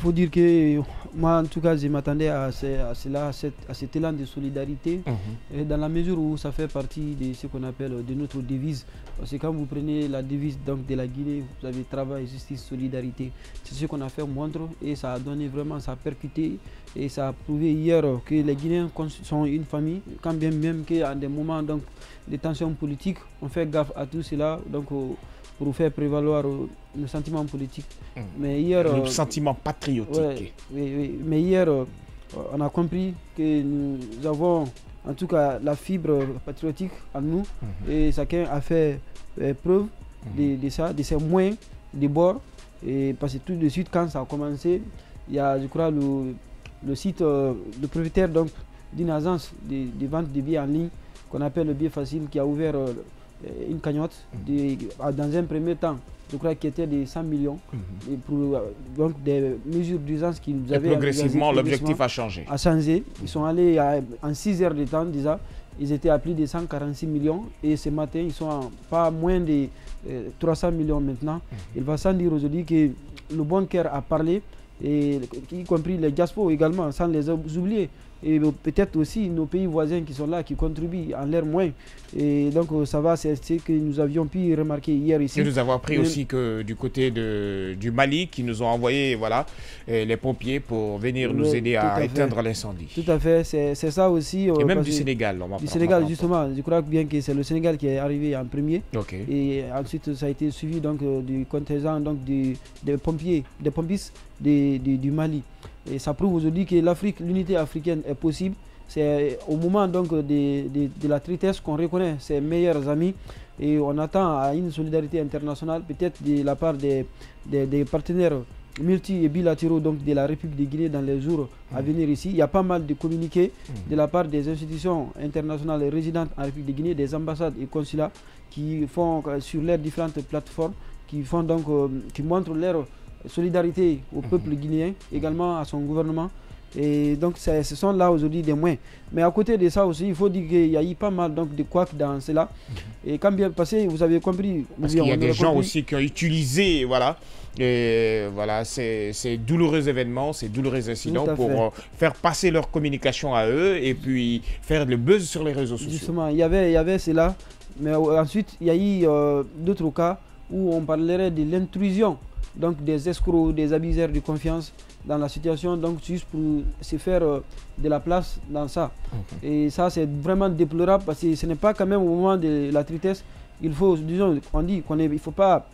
faut dire que moi, en tout cas, je m'attendais à cela, à cet élan de solidarité, et dans la mesure où ça fait partie de ce qu'on appelle de notre devise. Parce que quand vous prenez la devise donc, de la Guinée, vous avez travail, justice, solidarité. C'est ce qu'on a fait montre et ça a donné vraiment, ça a percuté et ça a prouvé hier que les Guinéens sont une famille, quand bien même qu'à des moments donc, de tensions politiques, on fait gaffe à tout cela. Donc, pour faire prévaloir le sentiment politique. Mais hier, le sentiment patriotique. Oui. Mais hier, on a compris que nous avons en tout cas la fibre patriotique en nous et chacun a fait preuve de ça, de ses moyens de bord. Et parce que tout de suite, quand ça a commencé, il y a, je crois, le site, le propriétaire d'une agence de vente de billets en ligne qu'on appelle le billet facile qui a ouvert une cagnotte dans un premier temps, je crois qu'il était de 100 millions et pour donc des mesures d'urgence qui nous avaient progressivement l'objectif a changé. Ils sont allés en 6 heures de temps déjà, ils étaient à plus de 146 millions et ce matin ils sont à pas moins de 300 millions maintenant. Il va sans dire aujourd'hui que le bon cœur a parlé, et y compris les diasporas également, sans les oublier. Et peut-être aussi nos pays voisins qui sont là, qui contribuent en l'air moins. Et donc ça va, c'est ce que nous avions pu remarquer hier ici. Et nous avons appris aussi que du côté du Mali, qui nous ont envoyé voilà, les pompiers pour venir nous aider à éteindre l'incendie. Tout à fait, c'est ça aussi. Et même du Sénégal. Du Sénégal, justement, je crois bien que c'est le Sénégal qui est arrivé en premier. Et ensuite, ça a été suivi donc, du contingent donc, des pompiers, des pompistes du Mali. Et ça prouve aujourd'hui que l'unité africaine est possible. C'est au moment donc de la tristesse qu'on reconnaît ses meilleurs amis et on attend à une solidarité internationale, peut-être de la part des partenaires multi et bilatéraux donc de la République de Guinée dans les jours à venir ici. Il y a pas mal de communiqués de la part des institutions internationales résidentes en République de Guinée, des ambassades et consulats qui font sur leurs différentes plateformes, qui montrent leur solidarité au peuple guinéen, également à son gouvernement. Et donc ce sont là aujourd'hui des moyens. Mais à côté de ça aussi, il faut dire qu'il y a eu pas mal donc, de couacs dans cela. Et quand bien passé, vous avez compris. Parce qu'il y a des gens aussi qui ont utilisé voilà, ces douloureux événements, ces douloureux incidents pour faire passer leur communication à eux et puis faire le buzz sur les réseaux sociaux. Justement, il y avait cela. Mais ensuite, il y a eu d'autres cas où on parlerait de l'intrusion donc des escrocs, des abuseurs de confiance dans la situation, donc juste pour se faire de la place dans ça. Et ça, c'est vraiment déplorable parce que ce n'est pas quand même au moment de la tristesse, il faut, disons, on dit qu'il ne faut pas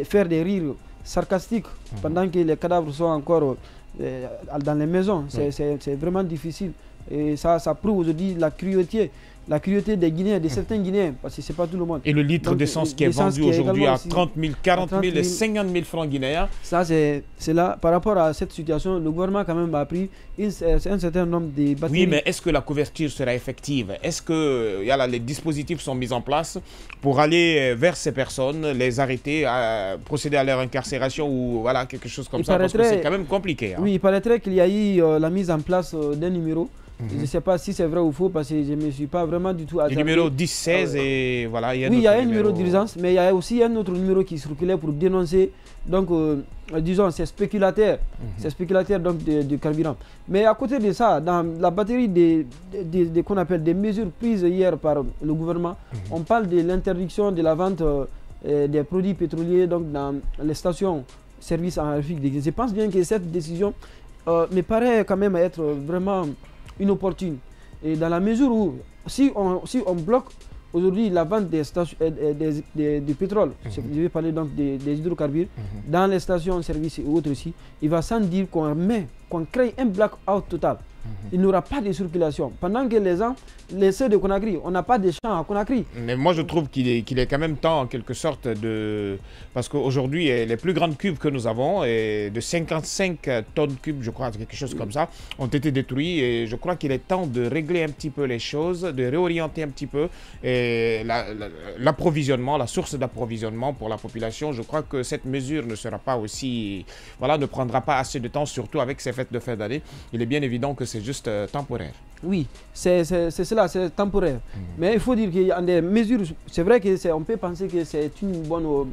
faire des rires sarcastiques pendant que les cadavres sont encore dans les maisons. C'est vraiment difficile. Et ça prouve aujourd'hui la cruauté des Guinéens, de certains Guinéens, parce que ce n'est pas tout le monde. Et le litre d'essence qui est vendu aujourd'hui à 30 000, 40 000 et 50 000 francs guinéens. Ça, c'est là, par rapport à cette situation, le gouvernement quand même a pris un certain nombre de batteries. Oui, mais est-ce que la couverture sera effective? Est-ce que les dispositifs sont mis en place pour aller vers ces personnes, les arrêter, procéder à leur incarcération ou voilà, quelque chose comme ça? Parce que c'est quand même compliqué. Oui, il paraîtrait qu'il y a eu la mise en place d'un numéro. Je ne sais pas si c'est vrai ou faux parce que je ne me suis pas vraiment du tout attardé. Le numéro 1016 et voilà. Oui, il y a un numéro d'urgence, mais il y a aussi un autre numéro qui circulait pour dénoncer, donc, disons, ces spéculateurs, donc, de carburant. Mais à côté de ça, dans la batterie qu'on appelle des mesures prises hier par le gouvernement, on parle de l'interdiction de la vente des produits pétroliers donc, dans les stations-service en Afrique de Guinée. Je pense bien que cette décision me paraît quand même être vraiment inopportune. Et dans la mesure où, si on bloque aujourd'hui la vente du pétrole, je vais parler donc des hydrocarbures, dans les stations-service et autres aussi, il va sans dire qu'on crée un blackout total. Il n'y aura pas de circulation. Pendant que les gens, les ceux de Conakry, on n'a pas de champs à Conakry. Mais moi, je trouve qu'il est quand même temps, en quelque sorte, de... Parce qu'aujourd'hui, les plus grandes cubes que nous avons, de 55 tonnes cubes, je crois, quelque chose comme ça, ont été détruits. Et je crois qu'il est temps de régler un petit peu les choses, de réorienter un petit peu l'approvisionnement, la source d'approvisionnement pour la population. Je crois que cette mesure ne sera pas aussi... Voilà, ne prendra pas assez de temps, surtout avec ces fêtes de fin d'année. Il est bien évident que c'est juste temporaire. Oui, c'est cela, c'est temporaire. Mais il faut dire qu'il y a des mesures, c'est vrai qu'on peut penser que c'est une bonne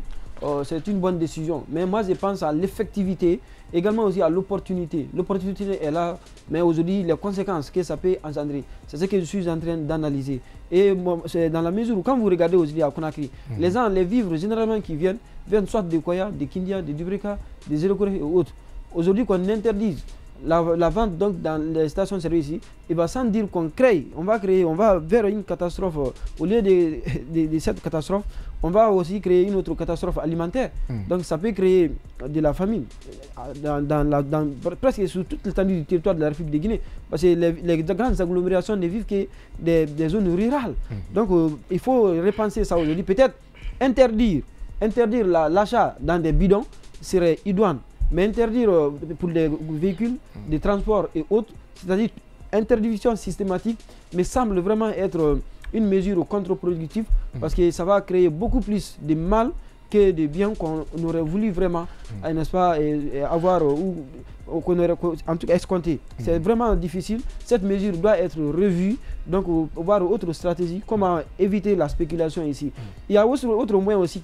c'est une bonne décision. Mais moi, je pense à l'effectivité, également aussi à l'opportunité. L'opportunité est là, mais aujourd'hui, les conséquences que ça peut engendrer, c'est ce que je suis en train d'analyser. Et c'est dans la mesure où, quand vous regardez aujourd'hui à Conakry, les gens, les vivres généralement qui viennent soit de Koya, de Kindia, de Dubreka, des Élokoré et autres. Aujourd'hui, qu'on interdise la vente donc dans les stations-service ici, et bien sans dire qu'on crée, on va vers une catastrophe. Au lieu de cette catastrophe, on va aussi créer une autre catastrophe alimentaire. Donc ça peut créer de la famine presque sur toute l'étendue du territoire de la République de Guinée. Parce que les grandes agglomérations ne vivent que des zones rurales. Donc il faut repenser ça aujourd'hui. Peut-être interdire l'achat dans des bidons serait idoine. Mais interdire pour les véhicules de transport et autres, c'est-à-dire interdiction systématique, me semble vraiment être une mesure contre-productive parce que ça va créer beaucoup plus de mal que de bien qu'on aurait voulu vraiment, n'est-ce pas, avoir ou qu'on aurait en tout cas escompté. C'est vraiment difficile. Cette mesure doit être revue, donc voir autre stratégie, comment éviter la spéculation ici. Il y a autre moyen aussi.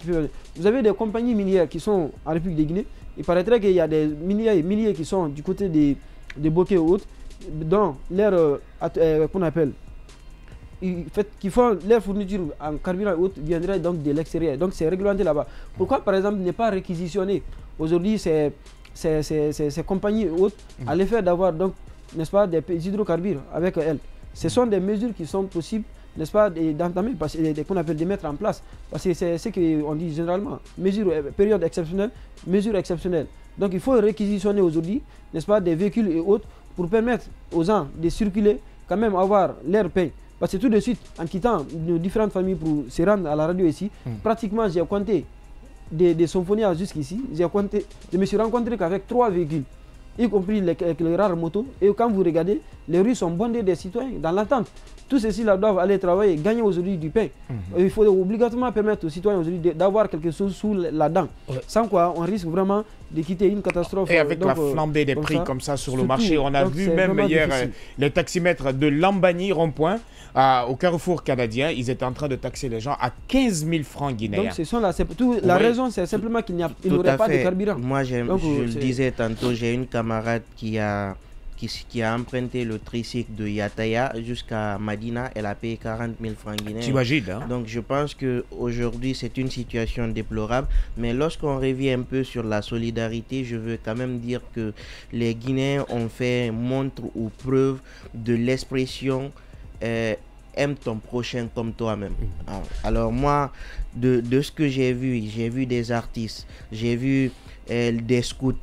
Vous avez des compagnies minières qui sont en République de Guinée. Il paraîtrait qu'il y a des milliers qui sont du côté des bokeh et autres, dont leur, qu'on appelle, qui font leur fourniture en carburant et autres, viendraient donc de l'extérieur. Donc c'est réglementé là-bas. Pourquoi par exemple ne pas réquisitionner aujourd'hui ces compagnies et autres à l'effet d'avoir donc, n'est-ce pas, des hydrocarbures avec elles? Ce sont des mesures qui sont possibles, n'est-ce pas, d'entamer, qu'on appelle de mettre en place. Parce que c'est ce qu'on dit généralement, période exceptionnelle, mesure exceptionnelle. Donc il faut réquisitionner aujourd'hui, n'est-ce pas, des véhicules et autres pour permettre aux gens de circuler, quand même avoir leur pain. Parce que tout de suite, en quittant nos différentes familles pour se rendre à la radio ici, pratiquement j'ai compté des symphonies jusqu'ici, je me suis rencontré qu'avec 3 véhicules, y compris les rares motos. Et quand vous regardez, les rues sont bondées des citoyens dans l'attente. Tous ceux-ci là doivent aller travailler, gagner aujourd'hui du pain. Il faut obligatoirement permettre aux citoyens aujourd'hui d'avoir quelque chose sous la dent. Sans quoi, on risque vraiment de quitter une catastrophe. Et avec la flambée des prix comme ça sur le marché, on a vu même hier les taximètres de Lambani rond-point au Carrefour canadien, ils étaient en train de taxer les gens à 15 000 francs guinéens. Donc la raison, c'est simplement qu'il n'aurait pas de carburant. Moi, je le disais tantôt, j'ai une camarade qui a emprunté le tricycle de Yataya jusqu'à Madina. Elle a payé 40 000 francs guinéens. T'imagines, hein? Donc je pense qu'aujourd'hui c'est une situation déplorable. Mais lorsqu'on revient un peu sur la solidarité, je veux quand même dire que les Guinéens ont fait montre ou preuve de l'expression aime ton prochain comme toi-même. Alors moi, de ce que j'ai vu des artistes, j'ai vu des scouts,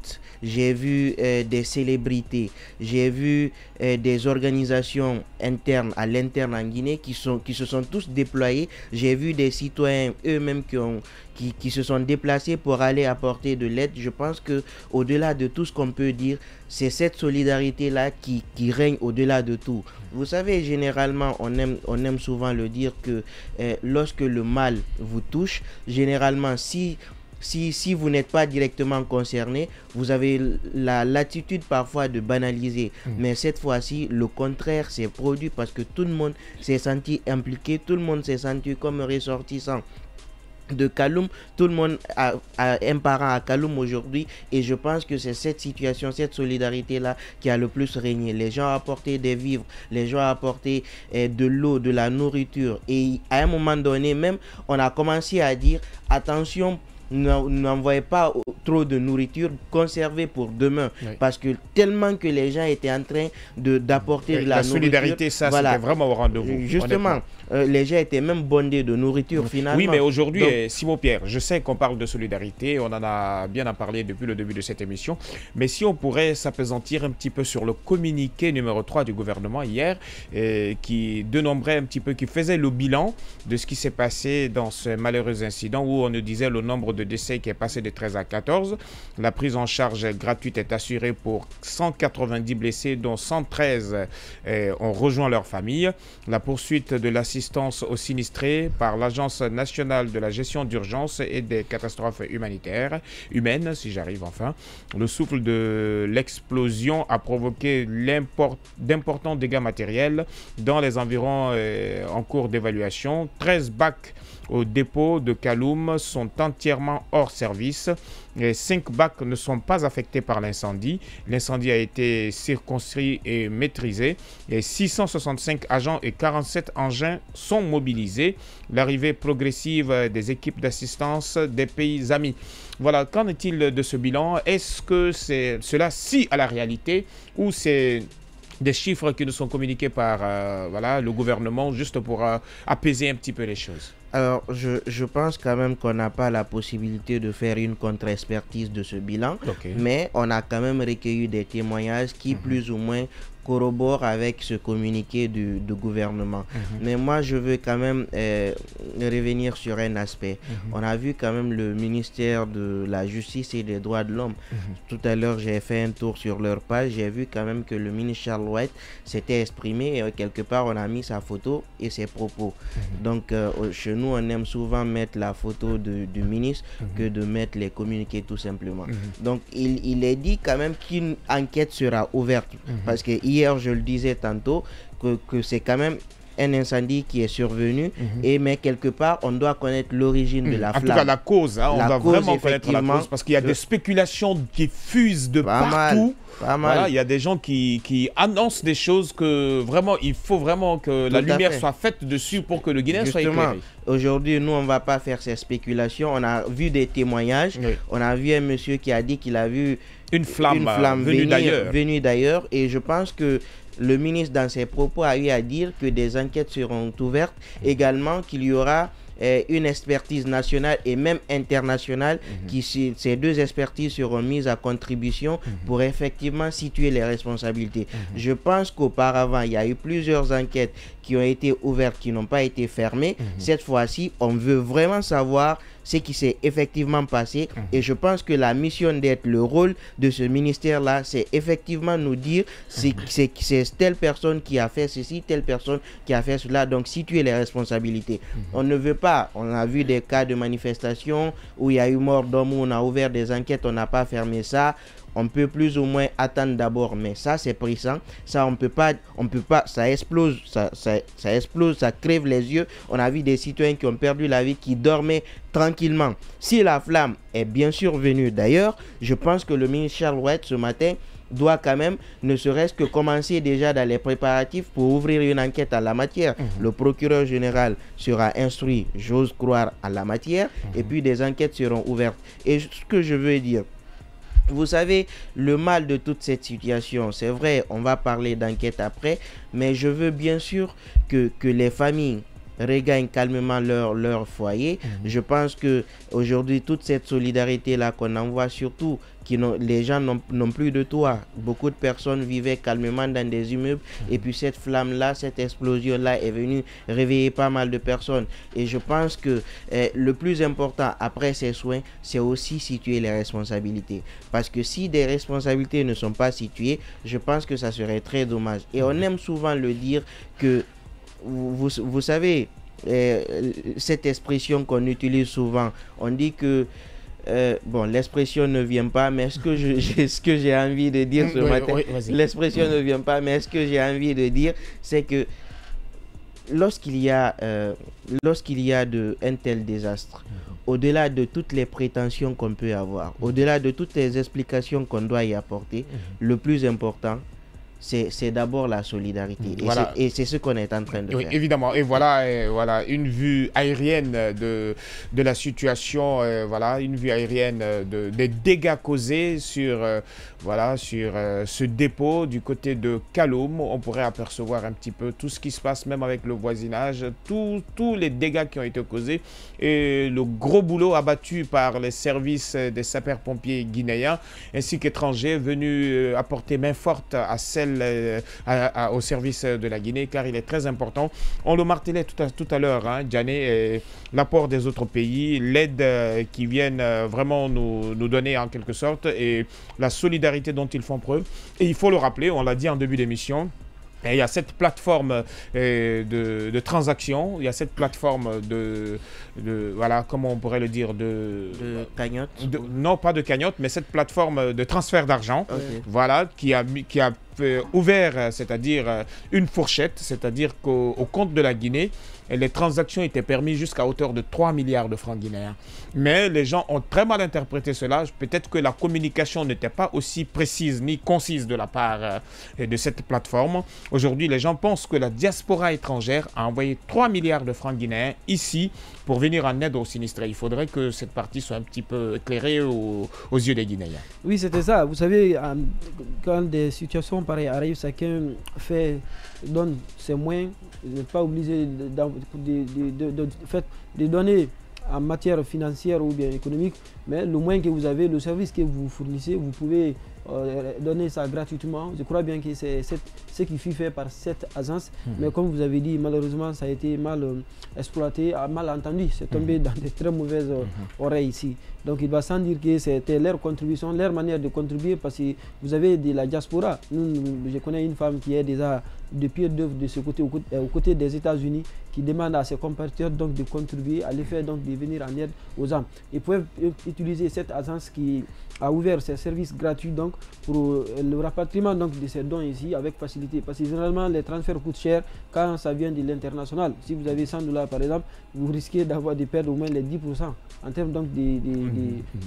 j'ai vu des célébrités, j'ai vu des organisations internes à l'interne en Guinée qui se sont tous déployés. J'ai vu des citoyens eux-mêmes qui se sont déplacés pour aller apporter de l'aide. Je pense que au-delà de tout ce qu'on peut dire, c'est cette solidarité-là qui règne au-delà de tout. Vous savez, généralement, on aime souvent le dire que lorsque le mal vous touche, généralement, si vous n'êtes pas directement concerné, vous avez la latitude parfois de banaliser. Mais cette fois-ci, le contraire s'est produit parce que tout le monde s'est senti impliqué, tout le monde s'est senti comme ressortissant de Kaloum. Tout le monde a un parent à Kaloum aujourd'hui, et je pense que c'est cette situation, cette solidarité-là qui a le plus régné. Les gens ont apporté des vivres, les gens ont apporté de l'eau, de la nourriture, et à un moment donné même, on a commencé à dire attention, n'envoyez pas trop de nourriture conservée pour demain, parce que tellement que les gens étaient en train d'apporter de la solidarité, ça c'était vraiment au rendez-vous. Justement, les gens étaient même bondés de nourriture finalement. Oui, mais aujourd'hui, Simon Pierre, je sais qu'on parle de solidarité, on en a bien parlé depuis le début de cette émission, mais si on pourrait s'appesantir un petit peu sur le communiqué numéro 3 du gouvernement hier, qui dénombrait un petit peu, qui faisait le bilan de ce qui s'est passé dans ce malheureux incident où on nous disait le nombre de décès qui est passé de 13 à 14. 2014. La prise en charge gratuite est assurée pour 190 blessés, dont 113 ont rejoint leur famille. La poursuite de l'assistance aux sinistrés par l'Agence nationale de la gestion d'urgence et des catastrophes humaines, si j'arrive enfin. Le souffle de l'explosion a provoqué d'importants dégâts matériels dans les environs en cours d'évaluation. 13 bacs au dépôt de Kaloum sont entièrement hors service. Les 5 bacs ne sont pas affectés par l'incendie. L'incendie a été circonscrit et maîtrisé. Et 665 agents et 47 engins sont mobilisés. L'arrivée progressive des équipes d'assistance des pays amis. Voilà, qu'en est-il de ce bilan? Est-ce que cela scie à la réalité ou c'est des chiffres qui nous sont communiqués par voilà, le gouvernement juste pour apaiser un petit peu les choses? Alors, je pense quand même qu'on n'a pas la possibilité de faire une contre-expertise de ce bilan, mais on a quand même recueilli des témoignages qui plus ou moins corroborent avec ce communiqué du gouvernement. Mais moi, je veux quand même revenir sur un aspect. On a vu quand même le ministère de la Justice et des Droits de l'Homme. Tout à l'heure, j'ai fait un tour sur leur page. J'ai vu quand même que le ministre Charles White s'était exprimé et quelque part, on a mis sa photo et ses propos. Donc, chez nous, on aime souvent mettre la photo du ministre que de mettre les communiqués tout simplement. Donc, il est dit quand même qu'une enquête sera ouverte. Parce que hier, je le disais tantôt, que c'est quand même un incendie qui est survenu, mais quelque part, on doit connaître l'origine de la flamme. En tout cas, la cause, hein, on doit vraiment connaître la cause, parce qu'il y a des spéculations qui fusent de partout. Voilà, il y a des gens qui annoncent des choses que vraiment, il faut vraiment que la lumière soit faite dessus pour que le Guinéen soit éclairé. Aujourd'hui, nous, on ne va pas faire ces spéculations. On a vu des témoignages. On a vu un monsieur qui a dit qu'il a vu une flamme venue d'ailleurs. Et je pense que le ministre, dans ses propos, a eu à dire que des enquêtes seront ouvertes. Également, qu'il y aura une expertise nationale et même internationale, ces deux expertises seront mises à contribution pour effectivement situer les responsabilités. Je pense qu'auparavant, il y a eu plusieurs enquêtes qui ont été ouvertes, qui n'ont pas été fermées. Cette fois-ci, on veut vraiment savoir ce qui s'est effectivement passé. Et je pense que la mission d'être, le rôle de ce ministère-là, c'est effectivement nous dire c'est telle personne qui a fait ceci, telle personne qui a fait cela. Donc, situer les responsabilités. On ne veut pas, on a vu des cas de manifestations où il y a eu mort d'homme, où on a ouvert des enquêtes, on n'a pas fermé ça. On peut plus ou moins attendre d'abord, mais ça c'est pressant. Ça on peut pas, ça explose, ça explose, ça crève les yeux. On a vu des citoyens qui ont perdu la vie, qui dormaient tranquillement. Si la flamme est bien sûr venue d'ailleurs, je pense que le ministre Charles White ce matin doit quand même, ne serait-ce que commencer déjà dans les préparatifs pour ouvrir une enquête en la matière. Le procureur général sera instruit, j'ose croire, en la matière, et puis des enquêtes seront ouvertes. Et ce que je veux dire, vous savez, le mal de toute cette situation, c'est vrai, on va parler d'enquête après, mais je veux bien sûr que les familles regagnent calmement leur foyer. Je pense que aujourd'hui toute cette solidarité là qu'on envoie, surtout les gens n'ont plus de toit. Beaucoup de personnes vivaient calmement dans des immeubles et puis cette flamme là, cette explosion là est venue réveiller pas mal de personnes. Et je pense que le plus important après ces soins, c'est aussi situer les responsabilités, parce que si des responsabilités ne sont pas situées, je pense que ça serait très dommage. Et on aime souvent le dire que vous savez, cette expression qu'on utilise souvent, on dit que bon, l'expression ne vient pas, mais ce que j'ai envie de dire ce matin, l'expression ne vient pas, mais ce que j'ai envie de dire, c'est que lorsqu'il y a un tel désastre, au-delà de toutes les prétentions qu'on peut avoir, au-delà de toutes les explications qu'on doit y apporter, le plus important, c'est d'abord la solidarité. Voilà. Et c'est ce qu'on est en train de faire. Évidemment. Et voilà une vue aérienne de la situation, voilà, une vue aérienne des dégâts causés sur ce dépôt du côté de Kaloum. On pourrait apercevoir un petit peu tout ce qui se passe, même avec le voisinage, tous les dégâts qui ont été causés et le gros boulot abattu par les services des sapeurs-pompiers guinéens ainsi qu'étrangers venus apporter main forte à celle appel au service de la Guinée, car il est très important. On le martelait tout à l'heure, hein, Djané, l'apport des autres pays, l'aide qui viennent vraiment nous donner en quelque sorte, et la solidarité dont ils font preuve. Et il faut le rappeler, on l'a dit en début d'émission, il y a cette plateforme de transactions, il y a cette plateforme voilà, comment on pourrait le dire, de cagnotte. Non, pas de cagnotte, mais cette plateforme de transfert d'argent, voilà, qui a ouvert, c'est-à-dire une fourchette, c'est-à-dire qu'au compte de la Guinée, les transactions étaient permises jusqu'à hauteur de 3 milliards de francs guinéens. Mais les gens ont très mal interprété cela. Peut-être que la communication n'était pas aussi précise ni concise de la part de cette plateforme. Aujourd'hui, les gens pensent que la diaspora étrangère a envoyé 3 milliards de francs guinéens ici pour venir en aide aux sinistrés. Il faudrait que cette partie soit un petit peu éclairée aux yeux des Guinéens. Oui, c'était ça. Vous savez, quand des situations pareilles arrivent, chacun donne ses moyens. Vous n'êtes pas obligé de donner en matière financière ou bien économique, mais le moyen que vous avez, le service que vous fournissez, vous pouvez donner ça gratuitement. Je crois bien que c'est ce qui fut fait par cette agence, mais comme vous avez dit, malheureusement, ça a été mal exploité, mal entendu. C'est tombé dans de très mauvaises oreilles ici. Donc il va sans dire que c'était leur contribution, leur manière de contribuer, parce que vous avez de la diaspora. Je connais une femme qui est déjà de pied d'œuvre de ce côté, aux côtés des États-Unis, qui demande à ses compatriotes donc de contribuer, à l'effet donc de venir en aide aux âmes. Ils peuvent utiliser cette agence qui a ouvert ses services gratuits donc pour le rapatriement donc de ces dons ici avec facilité, parce que généralement les transferts coûtent cher quand ça vient de l'international. Si vous avez 100 $ par exemple, vous risquez d'avoir des pertes au moins les 10% en termes donc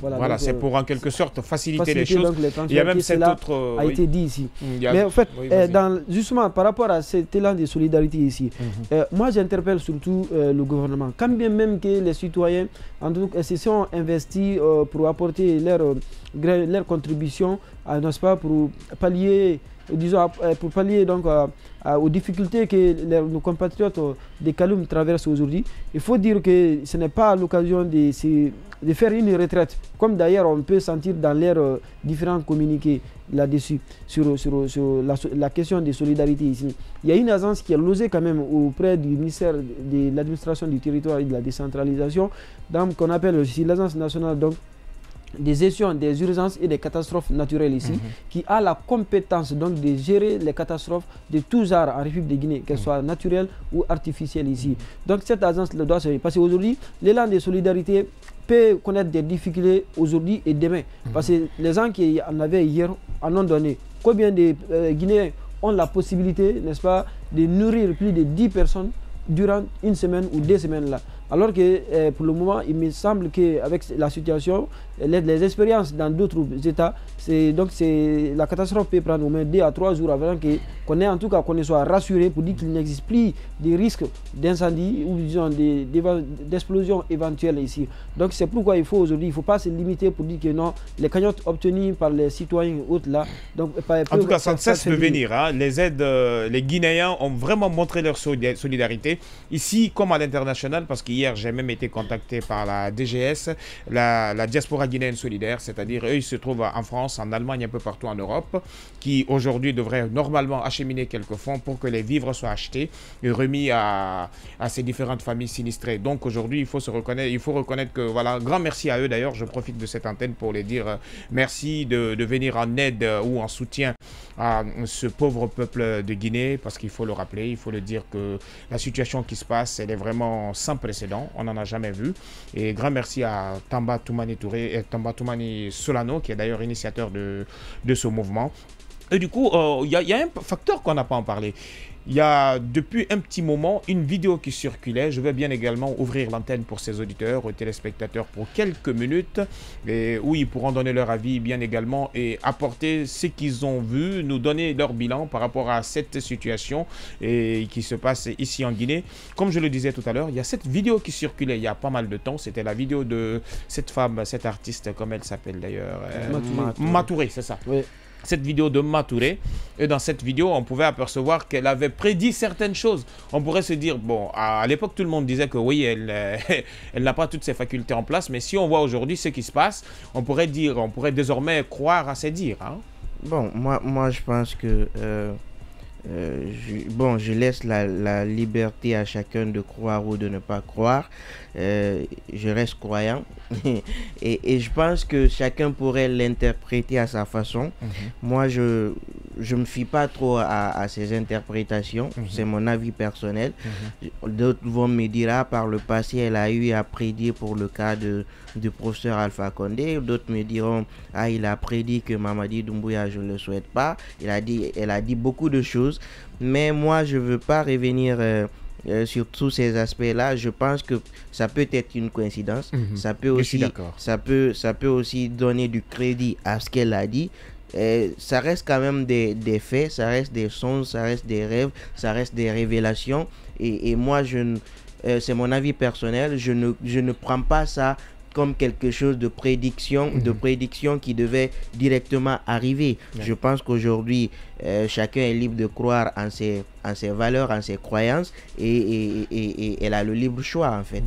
voilà, c'est pour en quelque sorte faciliter les choses. Donc, les il y a même cet autre a été dit ici. Mais en fait, justement par rapport à cet élan de solidarité ici, moi j'interpelle surtout le gouvernement. Quand bien même que les citoyens en tout cas, se sont investis pour apporter leur contribution, n'est-ce pas, pour pallier, disons, donc aux difficultés que nos compatriotes des Kaloum traversent aujourd'hui. Il faut dire que ce n'est pas l'occasion de faire une retraite, comme d'ailleurs on peut sentir dans leurs différents communiqués là-dessus, sur la question de solidarité ici. Il y a une agence qui a logé quand même auprès du ministère de l'administration du territoire et de la décentralisation, qu'on appelle aussi l'agence nationale donc, des gestions des urgences et des catastrophes naturelles ici, qui a la compétence donc de gérer les catastrophes de tous genres en République de Guinée, qu'elles soient naturelles ou artificielles ici. Donc cette agence le doit se faire. Parce qu'aujourd'hui, l'élan de solidarité peut connaître des difficultés aujourd'hui et demain. Parce que les gens qui en avaient hier en ont donné. Combien de Guinéens ont la possibilité, n'est-ce pas, de nourrir plus de 10 personnes durant une semaine ou 2 semaines là. Alors que pour le moment, il me semble qu'avec la situation, les expériences dans d'autres États, la catastrophe peut prendre au moins 2 à 3 jours avant qu'on soit rassuré pour dire qu'il n'existe plus de risques d'incendie ou disons d'explosion éventuelle ici. Donc c'est pourquoi il ne faut pas se limiter pour dire que non, les cagnottes obtenues par les citoyens autres là. Donc, en tout cas, ça ne cesse de venir. Hein. Les aides, les Guinéens ont vraiment montré leur solidarité ici comme à l'international, parce qu'hier j'ai même été contacté par la DGS, la diaspora guinéenne solidaire, c'est-à-dire eux ils se trouvent en France, en Allemagne, un peu partout en Europe, qui aujourd'hui devraient normalement acheminer quelques fonds pour que les vivres soient achetés et remis à ces différentes familles sinistrées. Donc aujourd'hui il faut reconnaître que voilà, grand merci à eux. D'ailleurs je profite de cette antenne pour les dire merci de venir en aide ou en soutien à ce pauvre peuple de Guinée, parce qu'il faut le rappeler, il faut le dire que la situation qui se passe, elle est vraiment sans précédent, on n'en a jamais vu. Et grand merci à Tamba Toumani Touré et Tamba Toumani Solano, qui est d'ailleurs initiateur de ce mouvement. Et du coup, il y a un facteur qu'on n'a pas en parlé. Il y a depuis un petit moment une vidéo qui circulait. Je vais bien également ouvrir l'antenne pour ces auditeurs, aux téléspectateurs pour quelques minutes, où ils pourront donner leur avis bien également et apporter ce qu'ils ont vu, nous donner leur bilan par rapport à cette situation qui se passe ici en Guinée. Comme je le disais tout à l'heure, il y a cette vidéo qui circulait il y a pas mal de temps. C'était la vidéo de cette femme, cette artiste, comme elle s'appelle d'ailleurs, Matouré, c'est ça. Oui. Cette vidéo de Matouré, et dans cette vidéo on pouvait apercevoir qu'elle avait prédit certaines choses. On pourrait se dire, bon, à l'époque tout le monde disait que oui, elle n'a pas toutes ses facultés en place, mais si on voit aujourd'hui ce qui se passe, on pourrait désormais croire à ses dires, hein. Bon, moi je pense que je laisse la liberté à chacun de croire ou de ne pas croire. Je reste croyant et je pense que chacun pourrait l'interpréter à sa façon. Moi, je me fie pas trop à ces interprétations. C'est mon avis personnel. D'autres vont me dire, ah, par le passé, elle a eu à prédire pour le cas du professeur Alpha Condé. D'autres me diront, ah, il a prédit que Mamadi Doumbouya, je ne le souhaite pas. Elle a dit beaucoup de choses. Mais moi, je veux pas revenir sur tous ces aspects-là. Je pense que ça peut être une coïncidence. Ça peut aussi donner du crédit à ce qu'elle a dit. Ça reste quand même des faits, ça reste des songes, ça reste des rêves, ça reste des révélations. Et moi, c'est mon avis personnel, je ne prends pas ça comme quelque chose de prédiction, qui devait directement arriver. Je pense qu'aujourd'hui, chacun est libre de croire en ses valeurs, en ses croyances, et elle a le libre choix, en fait.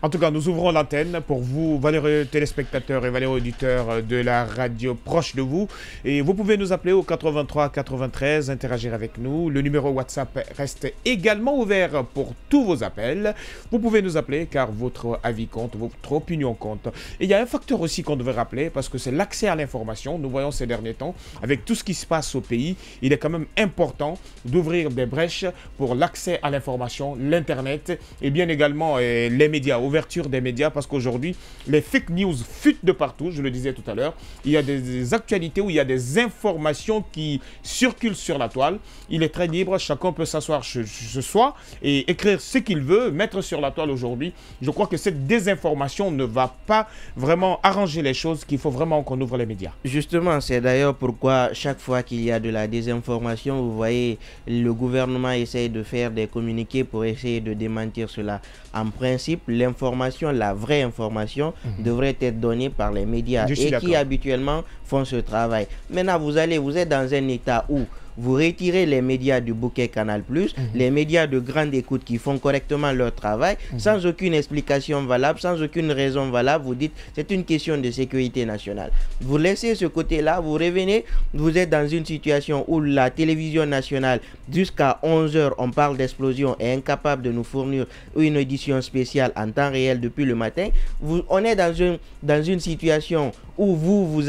En tout cas, nous ouvrons l'antenne pour vous, valeureux téléspectateurs et valeureux auditeurs de la radio proche de vous. Et vous pouvez nous appeler au 83 93, interagir avec nous. Le numéro WhatsApp reste également ouvert pour tous vos appels. Vous pouvez nous appeler car votre avis compte, votre opinion compte. Et il y a un facteur aussi qu'on devrait rappeler, parce que c'est l'accès à l'information. Nous voyons ces derniers temps, avec tout ce qui se passe au pays, il est quand même important d'ouvrir des brèches pour l'accès à l'information, l'Internet et bien également les médias, ouverture des médias, parce qu'aujourd'hui, les fake news fuitent de partout, je le disais tout à l'heure. Il y a des actualités où il y a des informations qui circulent sur la toile. Il est très libre, chacun peut s'asseoir ce soir et écrire ce qu'il veut, mettre sur la toile aujourd'hui. Je crois que cette désinformation ne va pas vraiment arranger les choses, qu'il faut vraiment qu'on ouvre les médias. Justement, c'est d'ailleurs pourquoi chaque fois qu'il y a de la désinformation, vous voyez, le gouvernement essaye de faire des communiqués pour essayer de démentir cela. En principe, l'information, la vraie information, devrait être donnée par les médias et qui habituellement font ce travail. Maintenant, vous êtes dans un état où vous retirez les médias du bouquet Canal+, les médias de grande écoute qui font correctement leur travail, sans aucune explication valable, sans aucune raison valable. Vous dites c'est une question de sécurité nationale. Vous laissez ce côté-là, vous revenez, vous êtes dans une situation où la télévision nationale, jusqu'à 11h, on parle d'explosion, est incapable de nous fournir une édition spéciale en temps réel depuis le matin. On est dans une situation où vous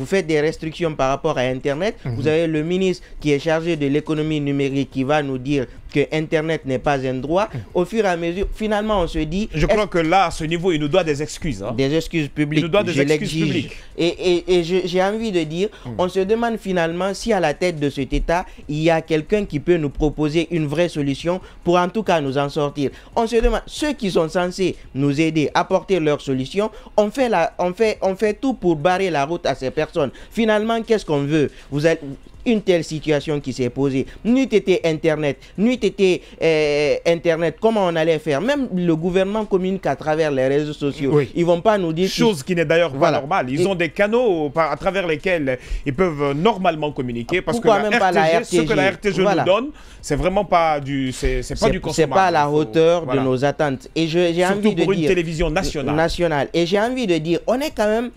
faites des restrictions par rapport à Internet. Vous avez le ministre qui est chargé de l'économie numérique qui va nous dire que Internet n'est pas un droit. Au fur et à mesure, finalement, on se dit... Je crois que là, à ce niveau, il nous doit des excuses. Hein? Des excuses publiques. Il nous doit des excuses publiques. Et j'ai envie de dire, on se demande finalement si à la tête de cet État, il y a quelqu'un qui peut nous proposer une vraie solution pour en tout cas nous en sortir. On se demande, ceux qui sont censés nous aider, apporter leurs solutions, on fait tout pour barrer la route à ces personnes. Finalement, qu'est-ce qu'on veut? Vous êtes une telle situation qui s'est posée. N'eût été Internet, comment on allait faire? Même le gouvernement communique à travers les réseaux sociaux. Oui. Ils vont pas nous dire... Chose qui n'est d'ailleurs pas normale. Ils ont des canaux à travers lesquels ils peuvent normalement communiquer. Parce que ce que la RTG nous donne, c'est vraiment pas du... C'est pas du consommateur. C'est pas à la hauteur de nos attentes. Et j'ai envie de dire... pour une télévision nationale. Et j'ai envie de dire, on est quand même...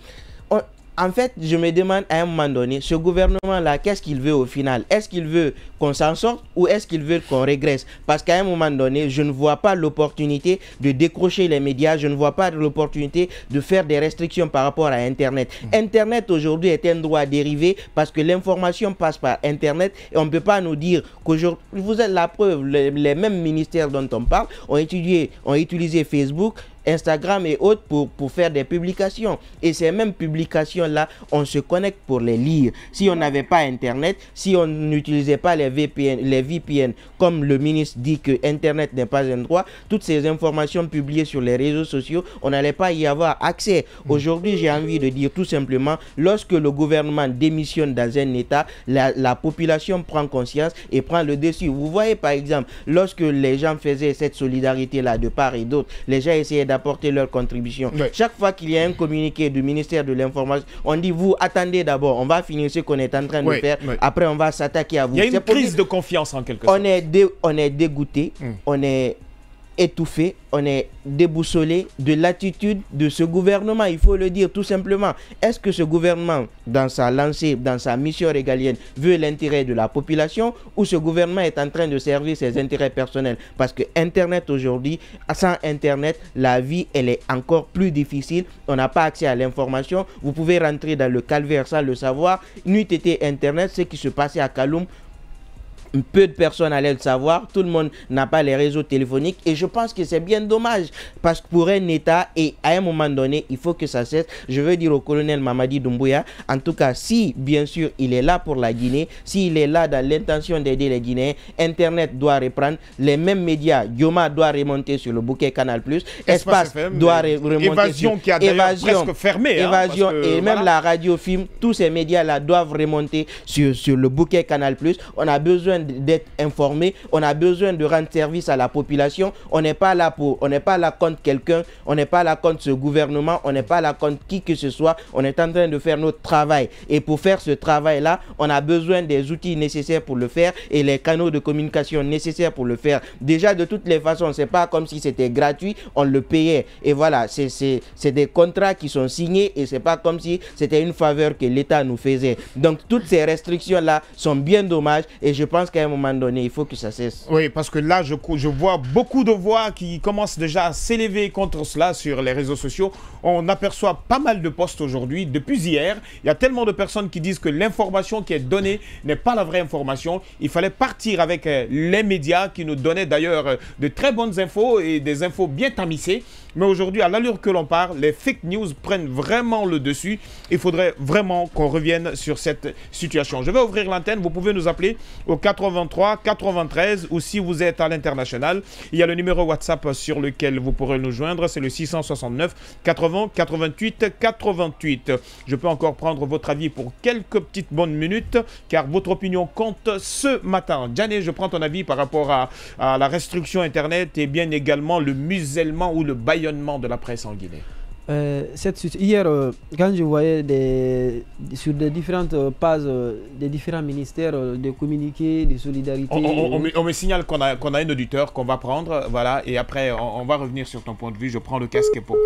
En fait, je me demande à un moment donné, ce gouvernement-là, qu'est-ce qu'il veut au final? Est-ce qu'il veut qu'on s'en sorte ou est-ce qu'il veut qu'on régresse? Parce qu'à un moment donné, je ne vois pas l'opportunité de décrocher les médias, je ne vois pas l'opportunité de faire des restrictions par rapport à Internet. Internet aujourd'hui est un droit dérivé parce que l'information passe par Internet et on ne peut pas nous dire qu'aujourd'hui, vous êtes la preuve, les mêmes ministères dont on parle ont utilisé Facebook, Instagram et autres pour faire des publications. Et ces mêmes publications-là, on se connecte pour les lire. Si on n'avait pas Internet, si on n'utilisait pas les VPN, comme le ministre dit que Internet n'est pas un droit, toutes ces informations publiées sur les réseaux sociaux, on n'allait pas y avoir accès. Aujourd'hui, j'ai envie de dire tout simplement, lorsque le gouvernement démissionne dans un État, la population prend conscience et prend le dessus. Vous voyez par exemple, lorsque les gens faisaient cette solidarité-là de part et d'autre, les gens essayaient d'apporter leur contribution. Oui. Chaque fois qu'il y a un communiqué du ministère de l'Information, on dit vous attendez d'abord, on va finir ce qu'on est en train de faire, après on va s'attaquer à vous. Il y a une crise de confiance en quelque sorte. On est dégoûté, on est étouffé, on est déboussolé de l'attitude de ce gouvernement, il faut le dire tout simplement. Est-ce que ce gouvernement, dans sa lancée, dans sa mission régalienne, veut l'intérêt de la population, ou ce gouvernement est en train de servir ses intérêts personnels? Parce que Internet aujourd'hui, sans Internet, la vie, elle est encore plus difficile. On n'a pas accès à l'information. Vous pouvez rentrer dans le calvaire sans le savoir. N'eût été Internet, ce qui se passait à Kaloum, peu de personnes allaient le savoir, tout le monde n'a pas les réseaux téléphoniques, et je pense que c'est bien dommage, parce que pour un État, et à un moment donné, il faut que ça cesse. Je veux dire au colonel Mamadi Doumbouya, en tout cas, si bien sûr il est là pour la Guinée, s'il est là dans l'intention d'aider les Guinéens, Internet doit reprendre, les mêmes médias, Yoma doit remonter sur le bouquet Canal+, Espace doit remonter Évasion sur qui a presque fermé, Évasion, et même la radio film, tous ces médias-là doivent remonter sur le bouquet Canal+. On a besoin d'être informé, on a besoin de rendre service à la population. On n'est pas là contre quelqu'un, on n'est pas là contre ce gouvernement, on n'est pas là contre qui que ce soit. On est en train de faire notre travail, et pour faire ce travail-là, on a besoin des outils nécessaires pour le faire et les canaux de communication nécessaires pour le faire. Déjà, de toutes les façons, c'est pas comme si c'était gratuit, on le payait, et voilà, c'est des contrats qui sont signés, et c'est pas comme si c'était une faveur que l'État nous faisait. Donc toutes ces restrictions-là sont bien dommages, et je pense qu'à un moment donné, il faut que ça cesse. Oui, parce que là, je vois beaucoup de voix qui commencent déjà à s'élever contre cela sur les réseaux sociaux. On aperçoit pas mal de posts aujourd'hui, depuis hier. Il y a tellement de personnes qui disent que l'information qui est donnée n'est pas la vraie information. Il fallait partir avec les médias qui nous donnaient d'ailleurs de très bonnes infos et des infos bien tamisées. Mais aujourd'hui, à l'allure que l'on parle, les fake news prennent vraiment le dessus. Il faudrait vraiment qu'on revienne sur cette situation. Je vais ouvrir l'antenne. Vous pouvez nous appeler au 83 93, ou si vous êtes à l'international, il y a le numéro WhatsApp sur lequel vous pourrez nous joindre. C'est le 669 80 88 88. Je peux encore prendre votre avis pour quelques petites bonnes minutes, car votre opinion compte ce matin. Djane, je prends ton avis par rapport à la restriction Internet et bien également le musellement ou le bâillonnement de la presse en Guinée. Hier, quand je voyais sur des différentes pages des différents ministères, des communiqués, de solidarité... On me signale qu'on a un auditeur qu'on va prendre, voilà, et après on va revenir sur ton point de vue. Je prends le casque pour...